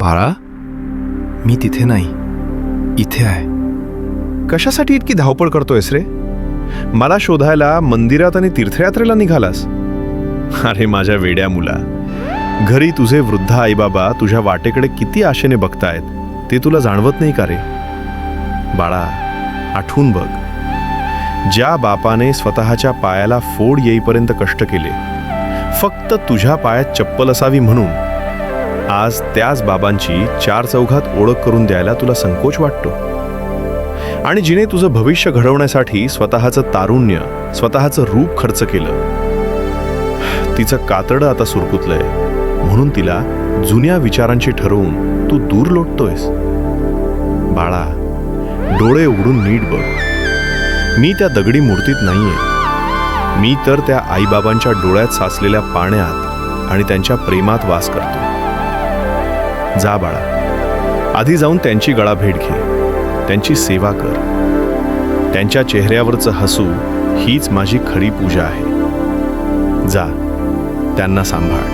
बाळा, मी तिथे नाही, इथे आहे. कशासाठी इतकी धावपळ करतोयस रे? मला शोधायला मंदिरात आणि तीर्थयात्रेला निघालास? अरे माझ्या वेड्या मुला, घरी तुझे वृद्ध आईबाबा तुझ्या वाटेकडे किती आशेने बघतायत ते तुला जाणवत नाही का रे? बाळा, आठवून बघ, ज्या बापाने स्वतःच्या पायाला फोड येईपर्यंत कष्ट केले फक्त तुझ्या पायात चप्पल असावी म्हणून, आज त्याच बाबांची चार चौघात ओळख करून द्यायला तुला संकोच वाटतो. आणि जिने तुझं भविष्य घडवण्यासाठी स्वतःचं तारुण्य, स्वतःचं रूप खर्च केलं, तिचं कातडं आता सुरकुतलंय म्हणून तिला जुन्या विचारांची ठरवून तू दूर लोटतोयस. बाळा, डोळे उघडून नीट बघ. मी त्या दगडी मूर्तीत नाहीये, मी तर त्या आईबाबांच्या डोळ्यात साचलेल्या पाण्यात आणि त्यांच्या प्रेमात वास करतो. जा बाळा, आधी जाऊन त्यांची गळाभेट घे, त्यांची सेवा कर. त्यांच्या चेहऱ्यावरचं हसू हीच माझी खरी पूजा आहे. जा, त्यांना सांभाळ.